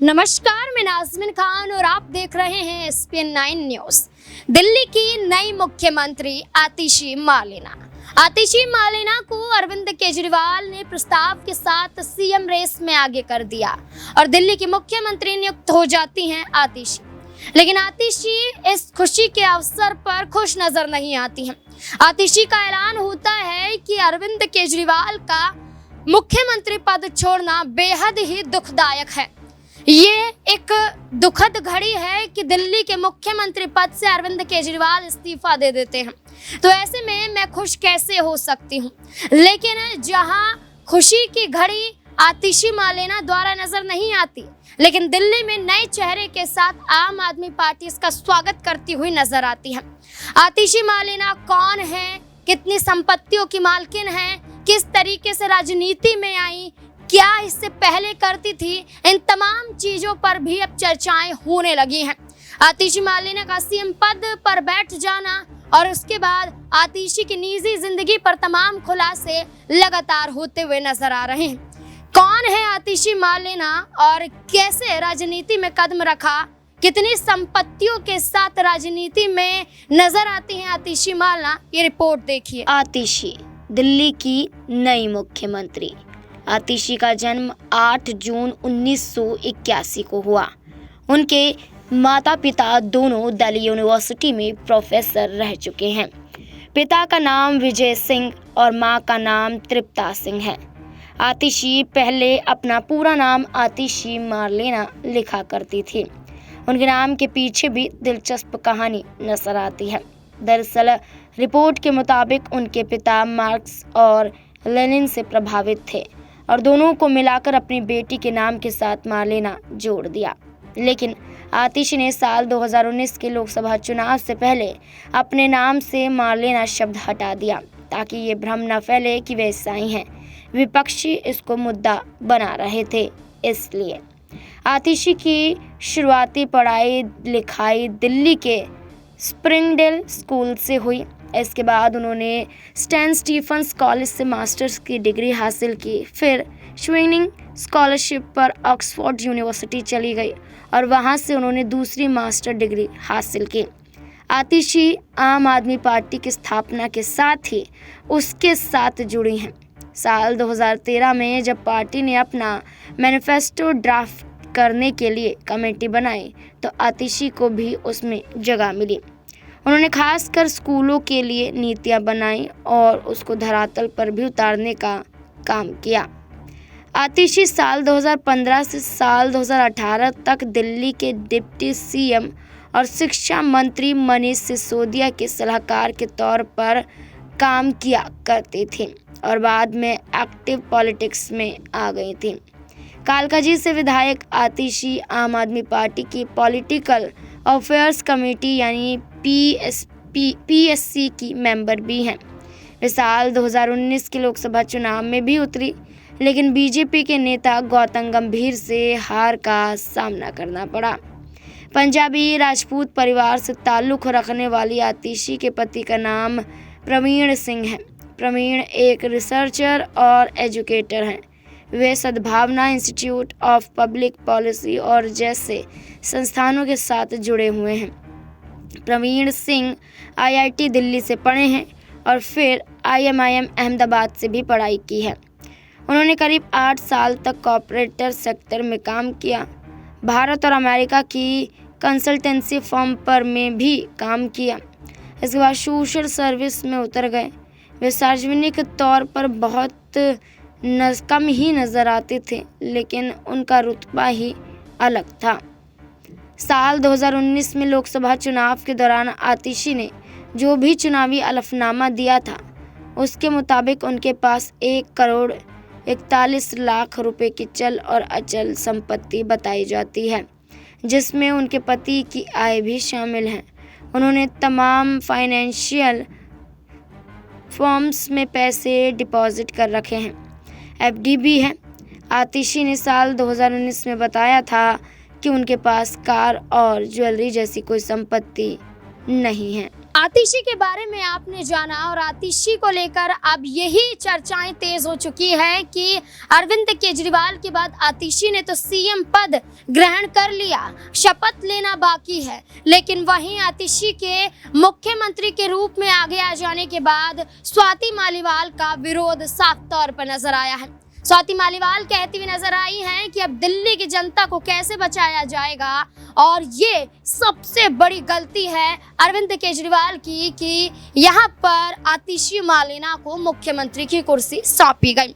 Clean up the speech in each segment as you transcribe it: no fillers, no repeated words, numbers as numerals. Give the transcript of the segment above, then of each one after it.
नमस्कार, मैं नाज़मीन खान और आप देख रहे हैं SPN 9 न्यूज। दिल्ली की नई मुख्यमंत्री आतिशी मार्लेना को अरविंद केजरीवाल ने प्रस्ताव के साथ सीएम रेस में आगे कर दिया और दिल्ली की मुख्यमंत्री नियुक्त हो जाती हैं आतिशी। लेकिन आतिशी इस खुशी के अवसर पर खुश नजर नहीं आती हैं। आतिशी का ऐलान होता है कि अरविंद केजरीवाल का मुख्यमंत्री पद छोड़ना बेहद ही दुखदायक है। ये एक दुखद घड़ी है कि दिल्ली के मुख्यमंत्री पद से अरविंद केजरीवाल इस्तीफा दे देते हैं, तो ऐसे में मैं खुश कैसे हो सकती हूँ। लेकिन जहाँ खुशी की घड़ी आतिशी मार्लेना द्वारा नजर नहीं आती, लेकिन दिल्ली में नए चेहरे के साथ आम आदमी पार्टी इसका स्वागत करती हुई नजर आती है। आतिशी मार्लेना कौन है, कितनी संपत्तियों की मालकिन है, किस तरीके से राजनीति में आई, क्या इससे पहले करती थी, इन तमाम चीजों पर भी अब चर्चाएं होने लगी हैं। आतिशी मार्लेना का सीएम पद पर बैठ जाना और उसके बाद आतिशी की निजी जिंदगी पर तमाम खुलासे लगातार होते हुए नजर आ रहे हैं। कौन है आतिशी मार्लेना और कैसे राजनीति में कदम रखा, कितनी संपत्तियों के साथ राजनीति में नजर आती हैं आतिशी मार्लेना, ये रिपोर्ट देखिए। आतिशी दिल्ली की नई मुख्यमंत्री। आतिशी का जन्म 8 जून 1981 को हुआ। उनके माता पिता दोनों दिल्ली यूनिवर्सिटी में प्रोफेसर रह चुके हैं। पिता का नाम विजय सिंह और मां का नाम तृप्ता सिंह है। आतिशी पहले अपना पूरा नाम आतिशी मार्लेना लिखा करती थी। उनके नाम के पीछे भी दिलचस्प कहानी नजर आती है। दरअसल रिपोर्ट के मुताबिक उनके पिता मार्क्स और लेनिन से प्रभावित थे और दोनों को मिलाकर अपनी बेटी के नाम के साथ मार्लेना जोड़ दिया। लेकिन आतिशी ने साल 2019 के लोकसभा चुनाव से पहले अपने नाम से मार्लेना शब्द हटा दिया ताकि ये भ्रम न फैले कि वे ईसाई हैं। विपक्षी इसको मुद्दा बना रहे थे। इसलिए आतिशी की शुरुआती पढ़ाई लिखाई दिल्ली के स्प्रिंगडेल स्कूल से हुई। इसके बाद उन्होंने सेंट स्टीफंस कॉलेज से मास्टर्स की डिग्री हासिल की। फिर स्विनिंग स्कॉलरशिप पर ऑक्सफोर्ड यूनिवर्सिटी चली गई और वहां से उन्होंने दूसरी मास्टर डिग्री हासिल की। आतिशी आम आदमी पार्टी की स्थापना के साथ ही उसके साथ जुड़ी हैं। साल 2013 में जब पार्टी ने अपना मैनिफेस्टो ड्राफ्ट करने के लिए कमेटी बनाई तो आतिशी को भी उसमें जगह मिली। उन्होंने खासकर स्कूलों के लिए नीतियां बनाई और उसको धरातल पर भी उतारने का काम किया। आतिशी साल 2015 से साल 2018 तक दिल्ली के डिप्टी सीएम और शिक्षा मंत्री मनीष सिसोदिया के सलाहकार के तौर पर काम किया करती थी और बाद में एक्टिव पॉलिटिक्स में आ गई थी। कालकाजी से विधायक आतिशी आम आदमी पार्टी की पॉलिटिकल अफेयर्स कमेटी यानी PSC की मेंबर भी हैं। वे साल 2019 के लोकसभा चुनाव में भी उतरी, लेकिन बीजेपी के नेता गौतम गंभीर से हार का सामना करना पड़ा। पंजाबी राजपूत परिवार से ताल्लुक़ रखने वाली आतिशी के पति का नाम प्रवीण सिंह है। प्रवीण एक रिसर्चर और एजुकेटर हैं। वे सद्भावना इंस्टीट्यूट ऑफ पब्लिक पॉलिसी और जैसे संस्थानों के साथ जुड़े हुए हैं। प्रवीण सिंह IIT दिल्ली से पढ़े हैं और फिर IMIM अहमदाबाद से भी पढ़ाई की है। उन्होंने करीब 8 साल तक कॉर्पोरेट सेक्टर में काम किया। भारत और अमेरिका की कंसल्टेंसी फर्म पर में भी काम किया। इसके बाद सोशल सर्विस में उतर गए। वे सार्वजनिक तौर पर बहुत कम ही नज़र आते थे, लेकिन उनका रुतबा ही अलग था। साल 2019 में लोकसभा चुनाव के दौरान आतिशी ने जो भी चुनावी अलफनामा दिया था उसके मुताबिक उनके पास 1 करोड़ 41 लाख रुपए की चल और अचल संपत्ति बताई जाती है, जिसमें उनके पति की आय भी शामिल है। उन्होंने तमाम फाइनेंशियल फर्म्स में पैसे डिपॉजिट कर रखे हैं। FD भी है। आतिशी ने साल 2019 में बताया था कि उनके पास कार और ज्वेलरी जैसी कोई संपत्ति नहीं है। आतिशी के बारे में आपने जाना और आतिशी को लेकर अब यही चर्चाएं तेज हो चुकी है कि अरविंद केजरीवाल के बाद आतिशी ने तो सीएम पद ग्रहण कर लिया, शपथ लेना बाकी है, लेकिन वहीं आतिशी के मुख्यमंत्री के रूप में आगे आ जाने के बाद स्वाति मालीवाल का विरोध साफ तौर पर नजर आया है। स्वाति मालीवाल कहती हुई नजर आई हैं कि अब दिल्ली की जनता को कैसे बचाया जाएगा और ये सबसे बड़ी गलती है अरविंद केजरीवाल की कि यहाँ पर आतिशी मालिना को मुख्यमंत्री की कुर्सी सौंपी गई।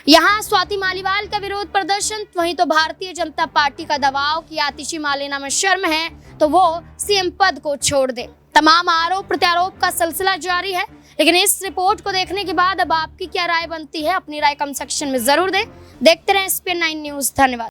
यहाँ स्वाति मालीवाल का विरोध प्रदर्शन, वहीं तो भारतीय जनता पार्टी का दबाव कि आतिशी मालिना में शर्म है तो वो सीएम पद को छोड़ दे। तमाम आरोप प्रत्यारोप का सिलसिला जारी है, लेकिन इस रिपोर्ट को देखने के बाद अब आपकी क्या राय बनती है? अपनी राय कमेंट सेक्शन में जरूर दें। देखते रहें SPN9 न्यूज़। धन्यवाद।